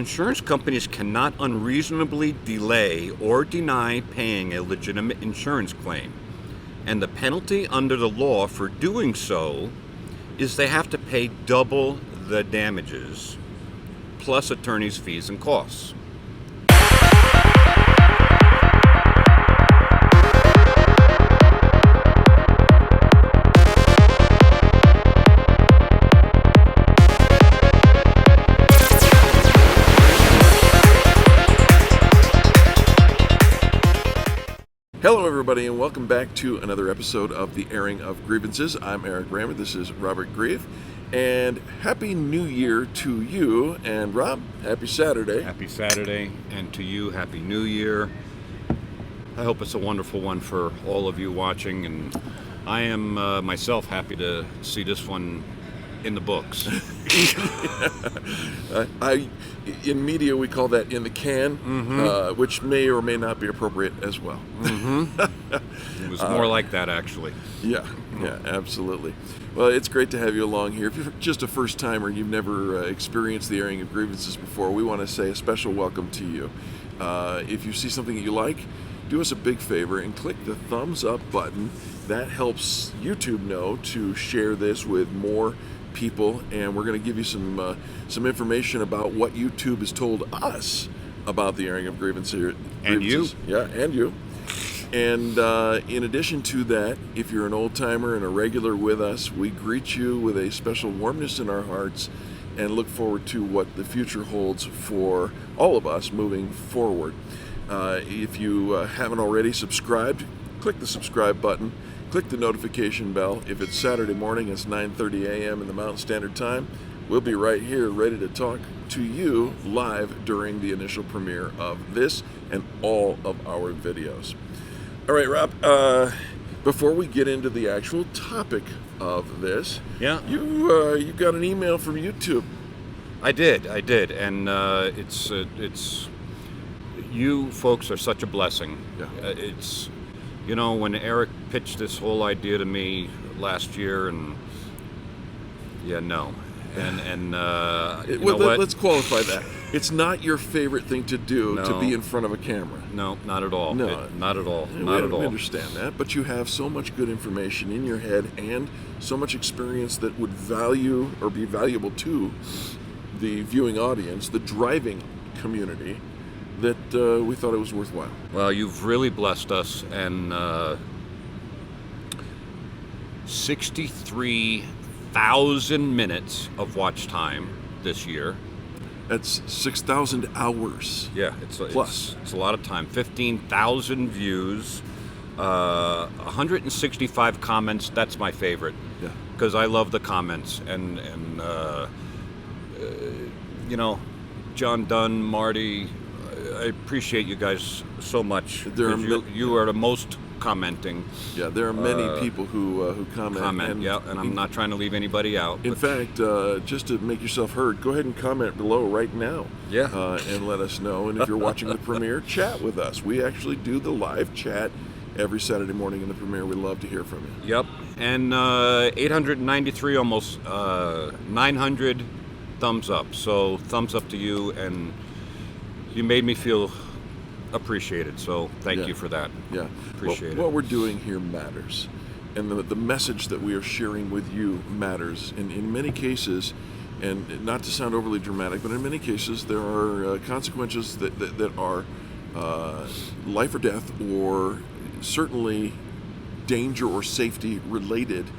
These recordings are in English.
Insurance companies cannot unreasonably delay or deny paying a legitimate insurance claim. And the penalty under the law for doing so is they have to pay double the damages, plus attorney's fees and costs. Hello everybody and welcome back to another episode of the Airing of Grievances. I'm Eric Reamer, this is Robert Grieve, and Happy New Year to you, and Rob, Happy Saturday. Happy Saturday, and to you, Happy New Year. I hope it's a wonderful one for all of you watching, and I am myself happy to see this one in the books. In media we call that in the can, which may or may not be appropriate as well. It was more like that, actually. Yeah, absolutely. Well, it's great to have you along here. If you're just a first timer and you've never experienced the airing of grievances before, we want to say a special welcome to you. If you see something that you like, do us a big favor and click the thumbs up button. That helps YouTube know to share this with more people, and we're going to give you some information about what YouTube has told us about the airing of grievances. And you. Yeah, and you. And in addition to that, if you're an old timer and a regular with us, we greet you with a special warmness in our hearts and look forward to what the future holds for all of us moving forward. If you haven't already subscribed, click the subscribe button. Click the notification bell. If it's Saturday morning, it's 9:30 a.m. in the Mountain Standard Time. We'll be right here ready to talk to you live during the initial premiere of this and all of our videos. All right, Rob, before we get into the actual topic of this, you got an email from YouTube. I did, and it's you folks are such a blessing. Yeah. It's, you know, when Eric pitched this whole idea to me last year, and let's qualify that. It's not your favorite thing to do, to be in front of a camera. No, not at all. No, not at all. We Not at all. understand that, but you have so much good information in your head and so much experience that would value or be valuable to the viewing audience, the driving community, that we thought it was worthwhile. Well, you've really blessed us, and 63,000 minutes of watch time this year. That's 6,000 hours. Yeah, plus. It's a lot of time. 15,000 views, 165 comments. That's my favorite. Yeah. Because I love the comments, and you know, John Dunn, Marty, I appreciate you guys so much. You are the most commenting. Yeah, there are many people who comment. And I'm not trying to leave anybody out. In fact, just to make yourself heard, go ahead and comment below right now. Yeah. And let us know. And if you're watching the premiere, chat with us. We actually do the live chat every Saturday morning in the premiere. We'd love to hear from you. Yep. And 893, almost 900 thumbs up. So thumbs up to you, and you made me feel appreciated, so thank you for that. Yeah. Appreciate it. What we're doing here matters, and the message that we are sharing with you matters. And in many cases, and not to sound overly dramatic, but in many cases there are consequences that are life or death, or certainly danger or safety related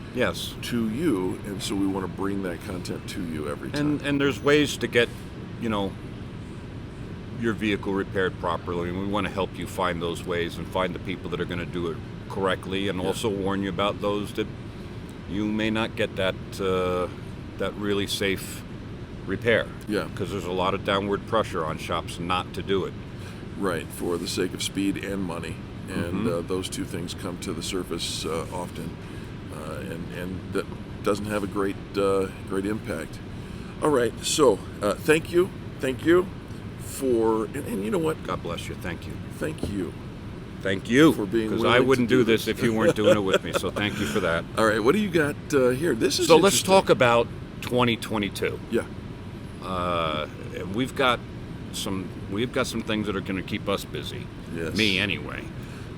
to you, and so we want to bring that content to you every time. And there's ways to get, you know, your vehicle repaired properly, and we want to help you find those ways and find the people that are going to do it correctly, and also warn you about those that you may not get that really safe repair. Yeah. Because there's a lot of downward pressure on shops not to do it. Right, for the sake of speed and money, and those two things come to the surface often, and that doesn't have a great impact. All right, so thank you for, and you know what? God bless you. Thank you. Thank you. Thank you. For being because willing I wouldn't to do this if you weren't doing it with me. So thank you for that. All right, what do you got here? This is so. Let's talk about 2022. Yeah. And we've got some things that are going to keep us busy. Yes. Me anyway.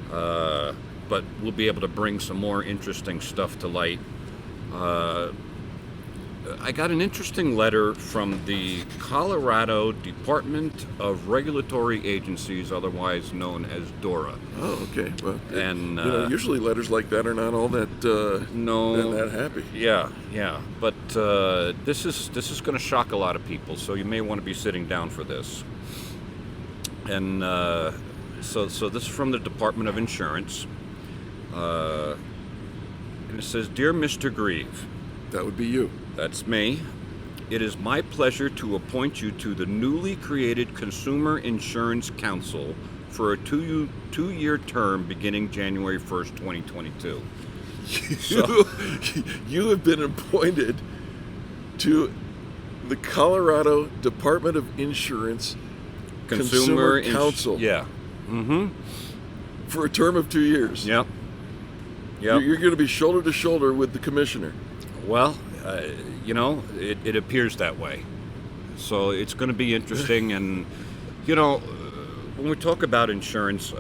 But we'll be able to bring some more interesting stuff to light. I got an interesting letter from the Colorado Department of Regulatory Agencies, otherwise known as DORA. Oh, okay. Well, And usually letters like that are not all that that happy. Yeah. But this is going to shock a lot of people, so you may want to be sitting down for this. And so this is from the Department of Insurance, and it says, "Dear Mr. Grieve." That would be you. That's me. "It is my pleasure to appoint you to the newly created Consumer Insurance Council for a two-year term beginning January 1st, 2022. You have been appointed to the Colorado Department of Insurance Consumer Council. Yeah. Mm-hmm. For a term of 2 years. Yep. You're going to be shoulder to shoulder with the commissioner. Well, it appears that way. So it's going to be interesting. And, when we talk about insurance,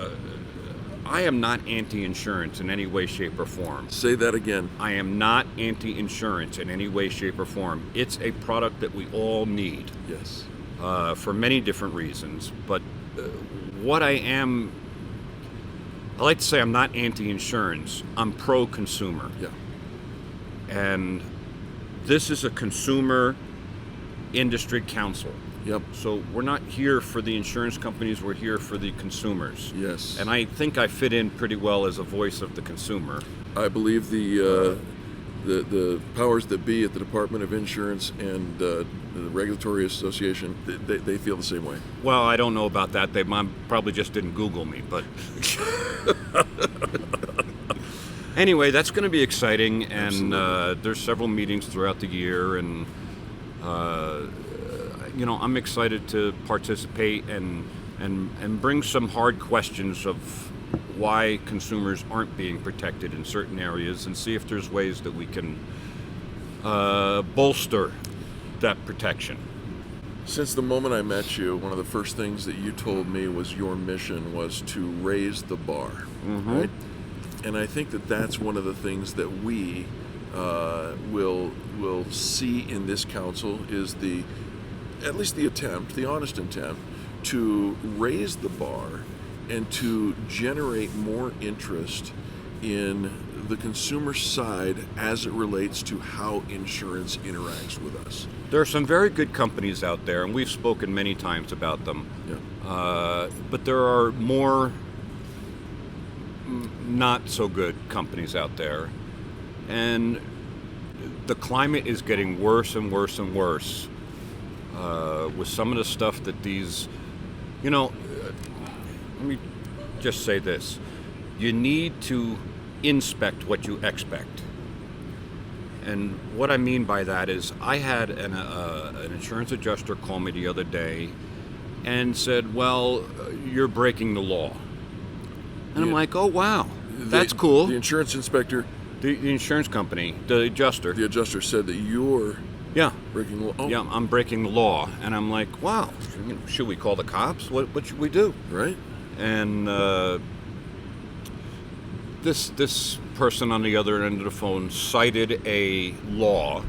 I am not anti-insurance in any way, shape, or form. Say that again. I am not anti-insurance in any way, shape, or form. It's a product that we all need. Yes. For many different reasons. But I like to say I'm not anti-insurance. I'm pro-consumer. Yeah. And this is a consumer industry council. Yep. So we're not here for the insurance companies, we're here for the consumers. Yes. And I think I fit in pretty well as a voice of the consumer. I believe the powers that be at the Department of Insurance and the Regulatory Association, they feel the same way. Well, I don't know about that. They probably just didn't Google me, but anyway, that's going to be exciting, and there's several meetings throughout the year, and I'm excited to participate and bring some hard questions of why consumers aren't being protected in certain areas, and see if there's ways that we can bolster that protection. Since the moment I met you, one of the first things that you told me was your mission was to raise the bar, mm-hmm. right? And I think that that's one of the things that we will see in this council is at least the honest attempt to raise the bar and to generate more interest in the consumer side as it relates to how insurance interacts with us. There are some very good companies out there, and we've spoken many times about them. Yeah. But there are more not so good companies out there, and the climate is getting worse and worse and worse with some of the stuff that these, let me just say this: you need to inspect what you expect. And what I mean by that is, I had an insurance adjuster call me the other day and said, "Well, you're breaking the law." And I'm like, "Oh, wow, that's cool." The insurance inspector, the insurance company, the adjuster said that you're breaking the law. Oh. Yeah, I'm breaking the law. And I'm like, wow, should we call the cops? What should we do? Right. And this person on the other end of the phone cited a law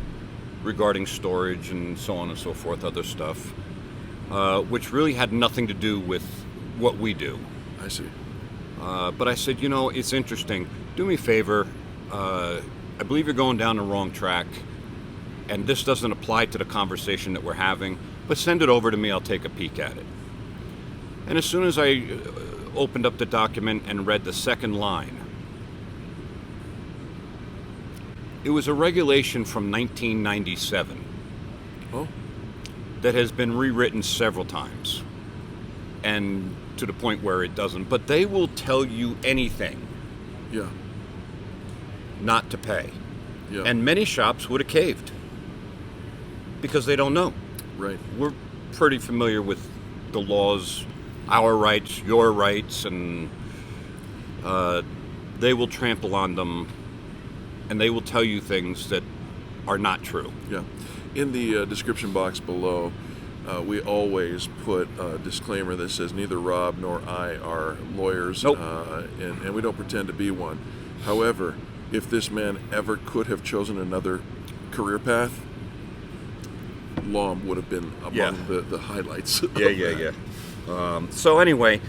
regarding storage and so on and so forth, other stuff, which really had nothing to do with what we do. I see. But I said, it's interesting. Do me a favor. I believe you're going down the wrong track, and this doesn't apply to the conversation that we're having, but send it over to me. I'll take a peek at it. And as soon as I opened up the document and read the second line, it was a regulation from 1997 that has been rewritten several times, and to the point where it doesn't. But they will tell you anything not to pay. Yeah. And many shops would have caved because they don't know. Right. We're pretty familiar with the laws, our rights, your rights, and they will trample on them, and they will tell you things that are not true. Yeah. In the description box below, we always put a disclaimer that says neither Rob nor I are lawyers, Nope. and we don't pretend to be one. However, if this man ever could have chosen another career path, law would have been among the highlights. Yeah. So anyway,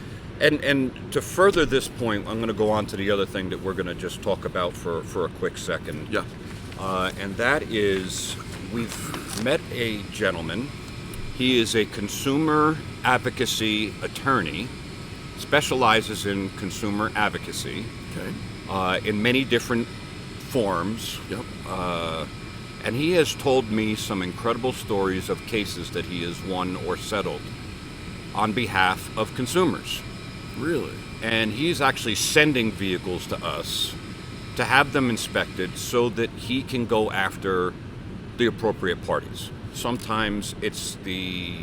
and to further this point, I'm going to go on to the other thing that we're going to just talk about for a quick second. Yeah. And that is, we've met a gentleman. He is a consumer advocacy attorney, specializes in consumer advocacy. Okay. In many different forms. Yep. And he has told me some incredible stories of cases that he has won or settled on behalf of consumers. Really? And he's actually sending vehicles to us to have them inspected so that he can go after the appropriate parties. Sometimes it's the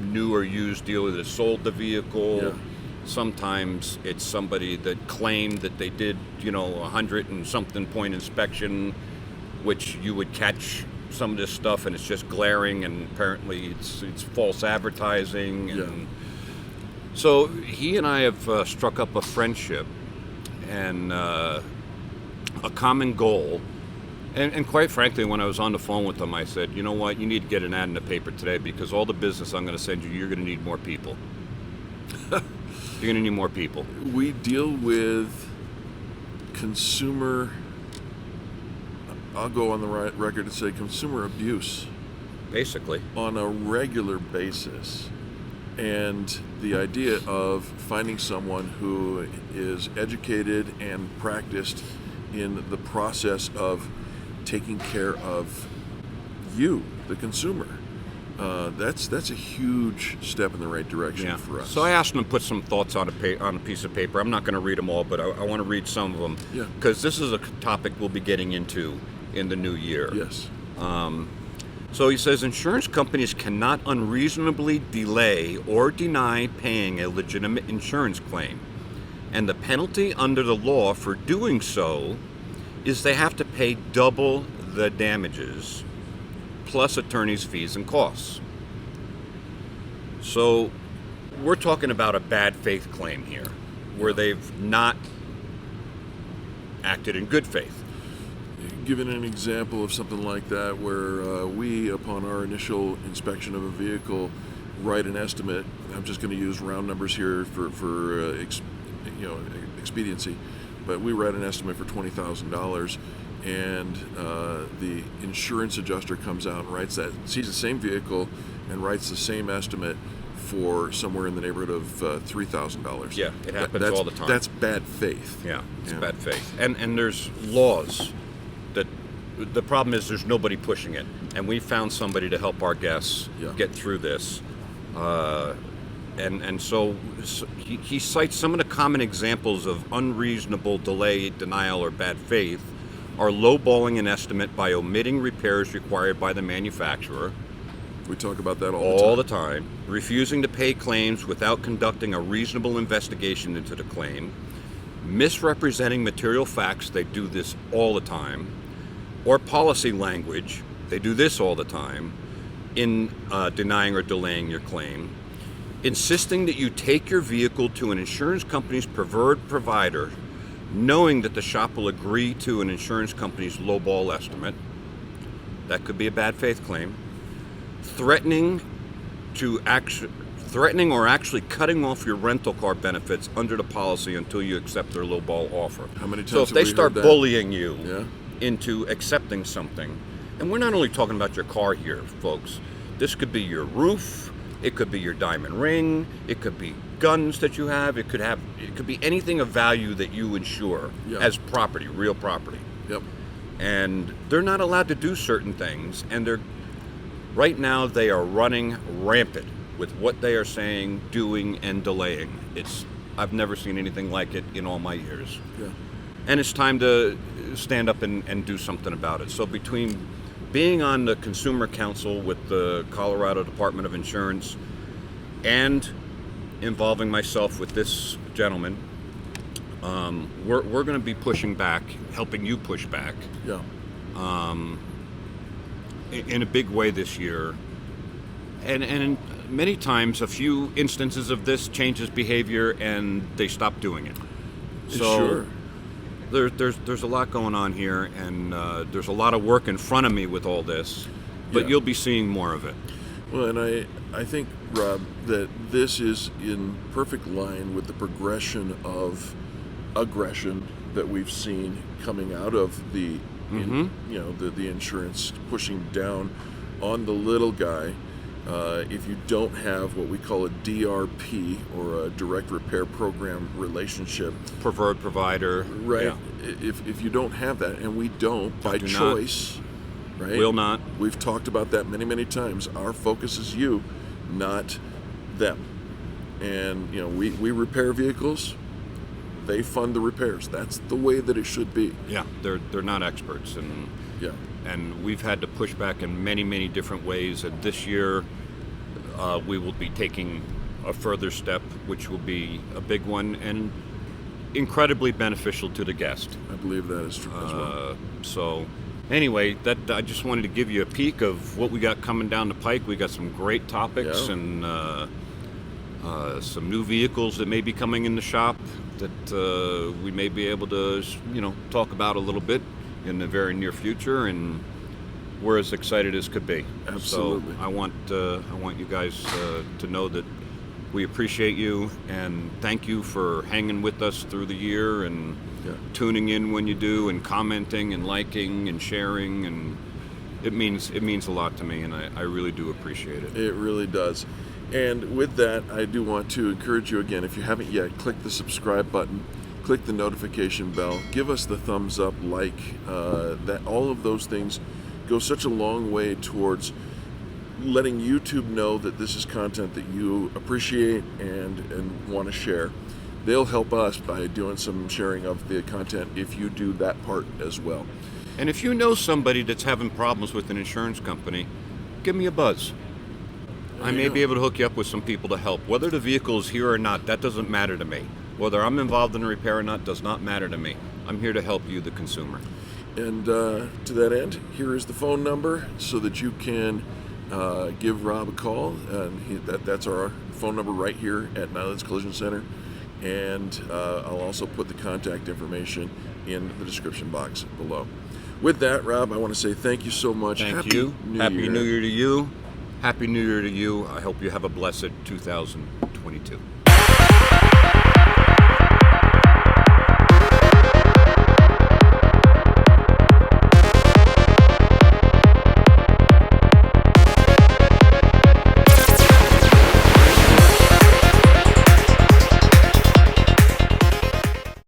new or used dealer that sold the vehicle. Yeah. Sometimes it's somebody that claimed that they did, 100 and something point inspection, which you would catch some of this stuff and it's just glaring, and apparently it's false advertising. And so he and I have struck up a friendship and a common goal. And quite frankly, when I was on the phone with him, I said, you know what, you need to get an ad in the paper today, because all the business I'm going to send you, you're going to need more people. You're going to need more people. We deal with consumer, I'll go on the record and say consumer abuse Basically. on a regular basis. And the idea of finding someone who is educated and practiced in the process of taking care of you, the consumer, that's a huge step in the right direction for us. So I asked him to put some thoughts on a piece of paper. I'm not going to read them all, but I want to read some of them. Yeah. Because this is a topic we'll be getting into in the new year. Yes. So he says, insurance companies cannot unreasonably delay or deny paying a legitimate insurance claim. And the penalty under the law for doing so is they have to pay double the damages plus attorney's fees and costs. So we're talking about a bad faith claim here, where they've not acted in good faith. Given an example of something like that, where we, upon our initial inspection of a vehicle, write an estimate. I'm just going to use round numbers here for expediency, but we write an estimate for $20,000, and the insurance adjuster comes out and writes that, sees the same vehicle, and writes the same estimate for somewhere in the neighborhood of $3,000. Yeah, it happens all the time. That's bad faith. Yeah, it's bad faith. And there's laws that, the problem is there's nobody pushing it. And we found somebody to help our guests get through this. And so he cites some of the common examples of unreasonable delay, denial, or bad faith are lowballing an estimate by omitting repairs required by the manufacturer. We talk about that all the time. Refusing to pay claims without conducting a reasonable investigation into the claim. Misrepresenting material facts, they do this all the time. Or policy language, they do this all the time in denying or delaying your claim. Insisting that you take your vehicle to an insurance company's preferred provider, knowing that the shop will agree to an insurance company's lowball estimate. That could be a bad faith claim. Threatening or actually cutting off your rental car benefits under the policy until you accept their lowball offer. How many times So if they start bullying you into accepting something, and we're not only talking about your car here, folks. This could be your roof. It could be your diamond ring. It could be guns that you have. It could be anything of value that you insure as property, real property. Yep. And they're not allowed to do certain things, and right now they are running rampant with what they are saying, doing, and delaying. I've never seen anything like it in all my years. Yeah. And it's time to stand up and do something about it. So between being on the Consumer Council with the Colorado Department of Insurance and involving myself with this gentleman, we're going to be pushing back, helping you push back in a big way this year. and many times a few instances of this changes behavior and they stop doing it. So Sure. there's a lot going on here, and there's a lot of work in front of me with all this, but Yeah. you'll be seeing more of it. Well, and I think, Rob, that this is in perfect line with the progression of aggression that we've seen coming out of the insurance pushing down on the little guy. If you don't have what we call a DRP, or a direct repair program relationship, Preferred provider. right? Yeah. If you don't have that, and we don't by Do not. choice, right? Will not. We've talked about that many times. Our focus is you, not them. And we repair vehicles. They fund the repairs. That's the way that it should be. Yeah, they're not experts, and Yeah. and we've had to push back in many different ways. And this year, we will be taking a further step, which will be a big one and incredibly beneficial to the guest. I believe that is true as well. So, anyway, that I just wanted to give you a peek of what we got coming down the pike. We got some great topics Yeah. and some new vehicles that may be coming in the shop that we may be able to, talk about a little bit in the very near future, and we're as excited as could be. Absolutely. So I want you guys to know that we appreciate you and thank you for hanging with us through the year and tuning in when you do, and commenting and liking and sharing, and it means a lot to me, and I really do appreciate it. It really does. And with that, I do want to encourage you again, if you haven't yet, click the subscribe button, click the notification bell, give us the thumbs up, that. All of those things go such a long way towards letting YouTube know that this is content that you appreciate and want to share. They'll help us by doing some sharing of the content if you do that part as well. And if you know somebody that's having problems with an insurance company, give me a buzz. I may be able to hook you up with some people to help. Whether the vehicle is here or not, that doesn't matter to me. Whether I'm involved in a repair or not does not matter to me. I'm here to help you, the consumer. And to that end, here is the phone number so that you can give Rob a call. And that's our phone number right here at Nylund's Collision Center. And I'll also put the contact information in the description box below. With that, Rob, I want to say thank you so much. Thank you. Happy New Year to you. Happy New Year to you. I hope you have a blessed 2022.